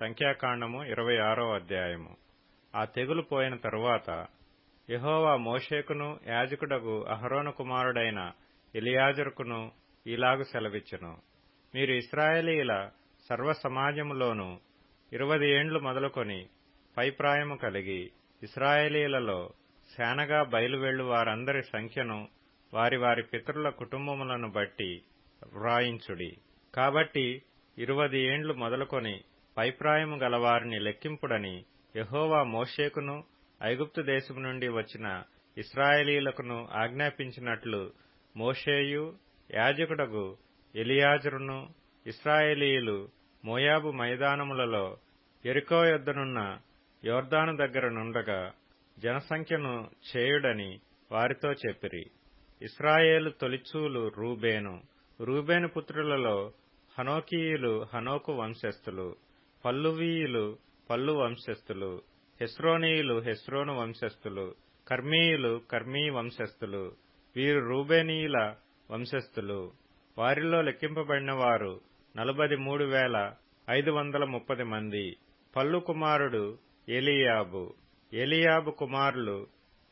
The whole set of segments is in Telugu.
సంఖ్యాకాండము 26వ అధ్యాయము. ఆ తెగులు పోయిన తరువాత యెహోవా మోషేకును యాజకుడగు అహరోను కుమారుడైన ఎలియాజరుకును ఇలాగు సెలవిచ్చెను. మీరు ఇశ్రాయేలీయుల సర్వ సమాజములోను 20 ఏండ్లు మొదలుకొని పైప్రాయము కలిగి ఇశ్రాయేలీయులలో శానగా బయలువెళ్ళు వారందరి సంఖ్యను వారి వారి పితరుల కుటుంబములను బట్టి వ్రాయించుడి. కాబట్టి 20 ఏండ్లు మొదలుకొని పైప్రాయము గలవారిని లెక్కింపుడని యెహోవా మోషేకును ఐగుప్తు దేశము నుండి వచ్చిన ఇశ్రాయేలీయులకును ఆజ్ఞాపించినట్లు మోషేయు యాజకుడగు ఎలియాజరును ఇశ్రాయేలీయులు మోయాబు మైదానములలో యెరికో యొద్దనున్న యొర్దాను దగ్గర నుండగా జనసంఖ్యను చేయుడని వారితో చెప్పిరి. ఇశ్రాయేలు తొలిచూలు రూబేను పుత్రులలో హనోకీయులు హనోకు వంశస్థులు, పల్లువీయులు పల్లు వంశస్థులు, హెస్రోనీయులు హెస్రోను వంశస్థులు, కర్మీయులు కర్మీ వంశస్థులు. వీరు రూబేనీయుల వంశస్థులు. వారిలో లెక్కింపబడిన వారు 43,530 మంది. పల్లు కుమారుడు ఎలీయాబు కుమారులు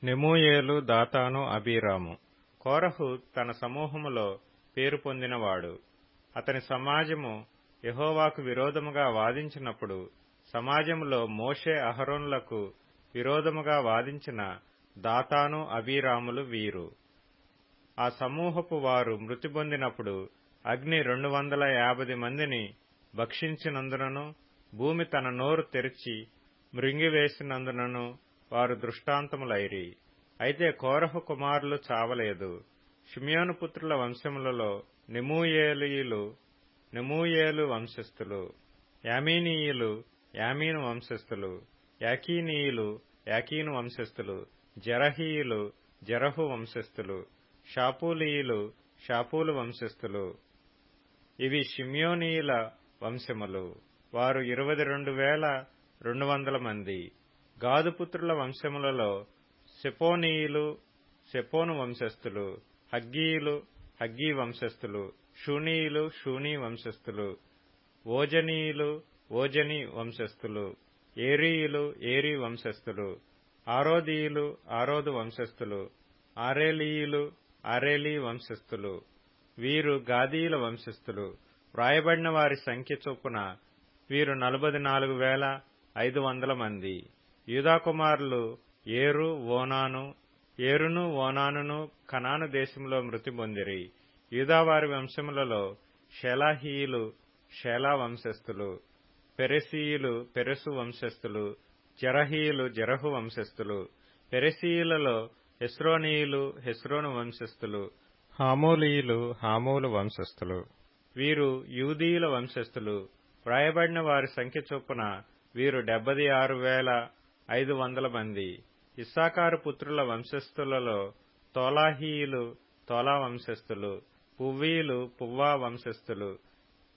నెమూయేలు, దాతాను, అబీరాము. కోరహు తన సమూహములో పేరు పొందినవాడు. అతని సమాజము యెహోవాకు విరోధముగా వాదించినప్పుడు సమాజములో మోషే అహరోనులకు విరోధముగా వాదించిన దాతాను, అబీరాములు వీరు. ఆ సమూహపు వారు మృతి పొందినప్పుడు అగ్ని 250 మందిని భక్షించినందునను భూమి తన నోరు తెరిచి మృంగివేసినందునను వారు దృష్టాంతములైరి. అయితే కోరహు కుమారులు చావలేదు. షిమ్యోను పుత్రుల వంశములలో నెమూయేలు వంశస్థులు, యామీనీయులు యామీను వంశస్థులు, యాకీనీయులు యాకీను వంశస్థులు, జెరహీయులు జెరహు వంశస్థులు, షాపూలీయులు షాపూలు వంశస్థులు. ఇవి షిమ్యోనీయుల వంశములు. వారు 22,200 మంది. గాదుపుత్రుల వంశములలో సెపోనీయులు సెపోను వంశస్థులు, హగ్గీయులు హగ్గీ వంశస్థులు, షూనీయులు షూనీ వంశస్థులు, ఓజనీయులు ఓజనీ వంశస్థులు, ఏరీయులు ఏరీ వంశస్థులు, ఆరోదీయులు ఆరోదు వంశస్థులు, ఆరేలీయులు ఆరేలీ వంశస్థులు. వీరు గాదీయుల వంశస్థులు. వ్రాయబడిన వారి సంఖ్య చొప్పున వీరు 44,500 మంది. యూదా కుమారులు ఏరును ఓనానును కనాను దేశంలో మృతి పొందిరి. యూదావారి వంశములలో షేలాహీయులు షేలా వంశస్థులు, పెరెసీయులు పెరెసు వంశస్థులు, జెరహీయులు జెరహు వంశస్థులు. పెరెసీయులలో హెస్రోనీయులు హెస్రోను వంశస్థులు, హామూలీయులు హామూలు వంశస్థులు. వీరు యూదీయుల వంశస్థులు. వ్రాయబడిన వారి సంఖ్య చొప్పున వీరు 76,500 మంది. ఇస్సాకారు పుత్రుల వంశస్థులలో తోలాహీయులు తోలా వంశస్థులు, పువ్వీయులు పువ్వా వంశస్థులు,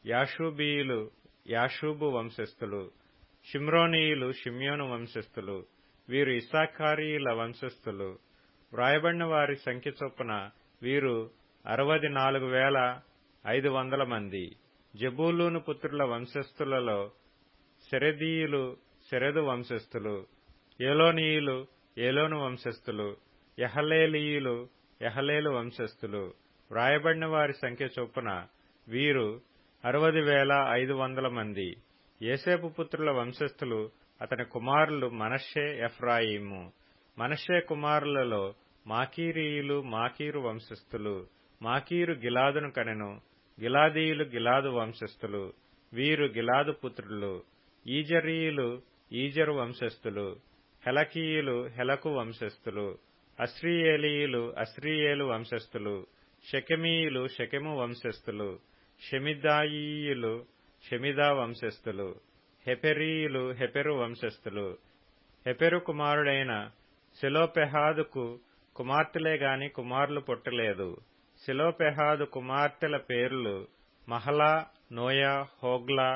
యాషూబీయులు యాషూబు వంశస్థులు, షిమ్రోనీయులు షిమ్యోను వంశస్థులు. వీరు ఇస్సాకారీయుల వంశస్థులు. వ్రాయబడిన వారి సంఖ్య చొప్పున వీరు 64,500 మంది. జెబూలూను పుత్రుల వంశస్థులలో సెరెదీయులు సెరెదు వంశస్థులు, ఏలోనీయులు ఏలోను వంశస్థులు, యహలేలీయులు యహలేలు వంశస్థులు. వ్రాయబడిన వారి సంఖ్య చొప్పున వీరు 60,500 మంది. యోసేపు పుత్రుల వంశస్థులు అతని కుమారులు మనష్షే ఎఫ్రాయిము. మనష్షే కుమారులలో మాకీరీయులు మాకీరు వంశస్థులు. మాకీరు గిలాదును కనెను. గిలాదీయులు గిలాదు వంశస్థులు. వీరు గిలాదు పుత్రులు. ఈజరీయులు ఈజరు వంశస్థులు. హెలకీయులు హెలకు వంశస్థులు. అస్రీయేలీయులు అస్రీయేలు వంశస్థులు. షెకెమీయులు షెకెము వంశస్థులు. షెమిదాయీయులు షెమిదా వంశస్థులు. హెపెరీయులు హెపెరు వంశస్థులు. హెపెరు కుమారుడైన సెలోపెహాదుకు కుమార్తెలే గాని కుమారులు పుట్టలేదు. సెలోపెహాదు కుమార్తెల పేర్లు Mahlah, Noah, Hoglah,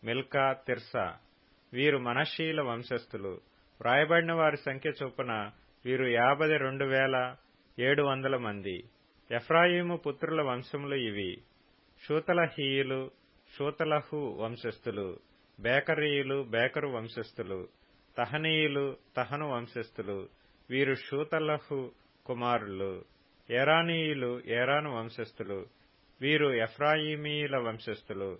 Milcah, Tirzah. వీరు మనష్షీయుల వంశస్థులు. వ్రాయబడిన వారి సంఖ్య చొప్పున వీరు 52,700 మంది. ఎఫ్రాయిము పుత్రుల వంశములు ఇవి: షూతలహీయులు షూతలహు వంశస్థులు. బేకరీయులు బేకరు వంశస్థులు, తహనీయులు తహను వంశస్థులు. వీరు షూతలహు కుమారులు. ఏరానీయులు ఏరాను వంశస్థులు. వీరు ఎఫ్రాయిమీల వంశస్థులు.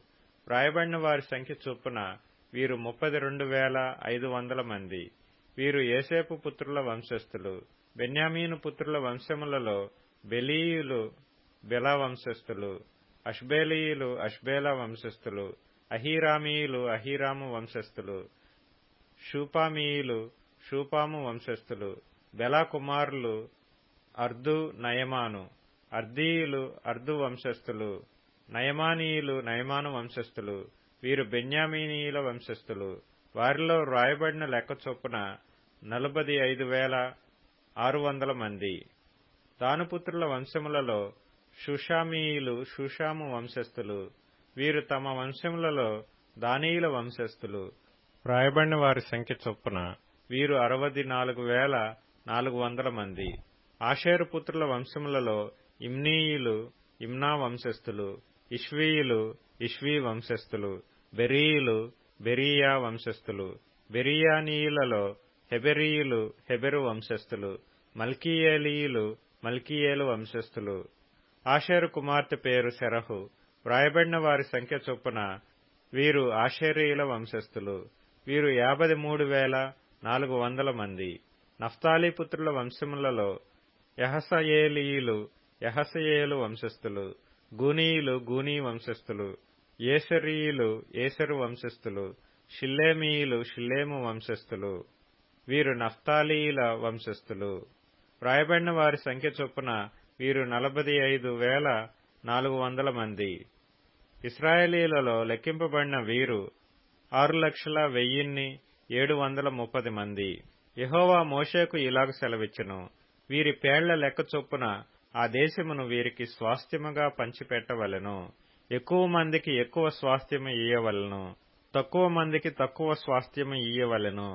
వ్రాయబడిన వారి సంఖ్య చొప్పున వీరు 32,500 మంది. వీరు యోసేపు పుత్రుల వంశస్థులు. బెన్యామీను పుత్రుల వంశములలో బెలీయులు బెలా వంశస్థులు, అష్బేలీయులు అష్బేలా వంశస్థులు, అహీరామీయులు అహీరాము వంశస్థులు, షూపామీయులు షూపాము వంశస్థులు. బెలా కుమారులు అర్దు నయమాను. అర్దీయులు అర్దు వంశస్థులు, నయమానీయులు నయమాను వంశస్థులు. వీరు బెన్యామీనీయుల వంశస్థులు. వారిలో వ్రాయబడిన లెక్క చొప్పున 45,600 మంది. దానుపుత్రుల వంశములలో షూషామీయులు షూషాము వంశస్థులు. వీరు తమ వంశములలో దానీయుల వంశస్థులు. వ్రాయబడిన వారి సంఖ్య చొప్పున వీరు 64,400 మంది. ఆషేరు పుత్రుల వంశములలో ఇమ్నీయులు ఇమ్నా వంశస్థులు, ఇష్వీయులు ఇష్వీ వంశస్థులు, బెరీయులు బెరీయా వంశస్థులు. బెరీయానీయులలో హెబెరీయులు హెబెరు వంశస్థులు, మల్కీయేలీయులు మల్కీయేలు వంశస్థులు. ఆషేరు కుమార్తె పేరు శెరహు. వ్రాయబడిన వారి సంఖ్య చొప్పున వీరు ఆషేరీయుల వంశస్థులు. వీరు 53,400 మంది. నఫ్తాలీ పుత్రుల వంశములలో యహసయేలీయులు యహసయేలు వంశస్థులు, గూనీయులు గూనీ వంశస్థులు, యేసెరీయులు యేసెరు వంశస్థులు, షిల్లేమీయులు షిల్లేము వంశస్థులు. వీరు నఫ్తాలీయుల వంశస్థులు. వ్రాయబడిన వారి సంఖ్య చొప్పున వీరు 45,400 మంది. ఇశ్రాయేలీయులలో లెక్కింపబడిన వీరు 6,01,730 మంది. యెహోవా మోషేకు ఇలాగు సెలవిచ్చెను. వీరి పేళ్ల లెక్క చొప్పున ఆ దేశమును వీరికి స్వాస్థ్యముగా పంచిపెట్టవలెను. ఎక్కువ మందికి ఎక్కువ స్వాస్థ్యము ఇయ్యవలెను, తక్కువ మందికి తక్కువ స్వాస్థ్యము ఇయ్యవలెను.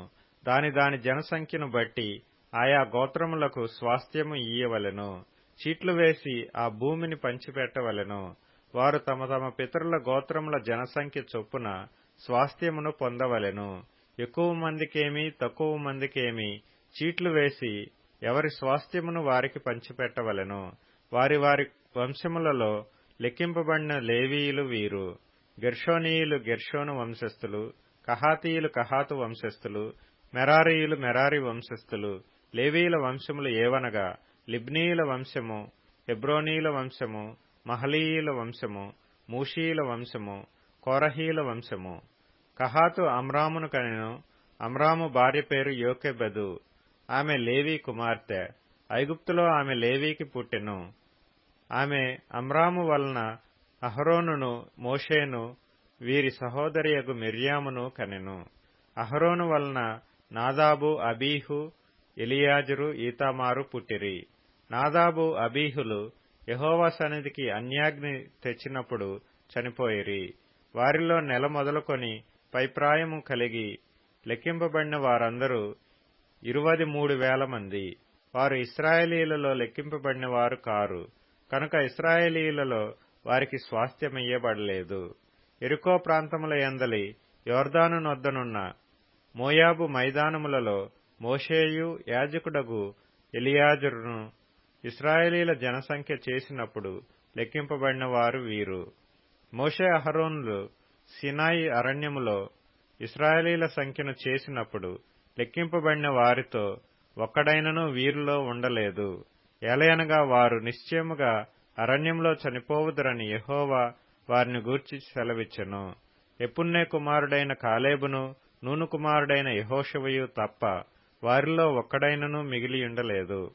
దాని దాని జనసంఖ్యను బట్టి ఆయా గోత్రములకు స్వాస్థ్యము ఇయ్యవలెను. చీట్లు వేసి ఆ భూమిని పంచిపెట్టవలెను. వారు తమ తమ పితరుల గోత్రముల జనసంఖ్య చొప్పున స్వాస్థ్యమును పొందవలెను. ఎక్కువ మందికేమి తక్కువ మందికేమి చీట్లు వేసి ఎవరి స్వాస్థ్యమును వారికి పంచిపెట్టవలెను. వారి వారి వంశములలో లెక్కింపబడిన లేవీయులు వీరు. గెర్షోనీయులు గెర్షోను వంశస్థులు, కహాతీయులు కహాతు వంశస్థులు, మెరారీయులు మెరారి వంశస్థులు. లేవీయుల వంశములు ఏవనగా లిబ్నీయుల వంశము, హెబ్రోనీయుల వంశము, మహలీయుల వంశము, మూషీయుల వంశము, కోరహీయుల వంశము. కహాతు అమ్రామును కనెను. అమ్రాము భార్య పేరు యోకెబెదు. ఆమె లేవీ కుమార్తె. ఐగుప్తులో ఆమె లేవీకి పుట్టెను. ఆమె అమ్రాము వలన అహరోనును మోషేను వీరి సహోదరియగు మిర్యామును కనెను. అహరోను వలన నాదాబు అబీహు ఎలియాజరు ఈతామారు పుట్టిరి. నాదాబు అబీహులు యెహోవా సన్నిధికి అన్యాగ్ని తెచ్చినప్పుడు చనిపోయిరి. వారిలో నెల మొదలుకొని పైప్రాయము కలిగి లెక్కింపబడిన వారందరూ 23,000 మంది. వారు ఇశ్రాయేలీయులలో లెక్కింపబడిన వారు కారు, కనుక ఇశ్రాయేలీయులలో వారికి స్వాస్థ్యమియ్యబడలేదు. యెరికో ప్రాంతముల యందలి యోర్దాను నొద్దనున్న మోయాబు మైదానములలో మోషేయు యాజకుడగు ఎలియాజరును ఇశ్రాయేలీయుల జనసంఖ్య చేసినప్పుడు లెక్కింపబడిన వారు వీరు. మోషే అహరోనులు సీనాయి అరణ్యములో ఇశ్రాయేలీయుల సంఖ్యను చేసినప్పుడు లెక్కింపబడిన వారితో ఒక్కడైనను వీరిలో ఉండలేదు. ఏలయనగా వారు నిశ్చయముగా అరణ్యంలో చనిపోవుదురని యెహోవా వారిని గూర్చి సెలవిచ్చెను. యెఫున్నె కుమారుడైన కాలేబును నూను కుమారుడైన యెహోషువయు తప్ప వారిలో ఒక్కడైనను మిగిలియుండలేదు.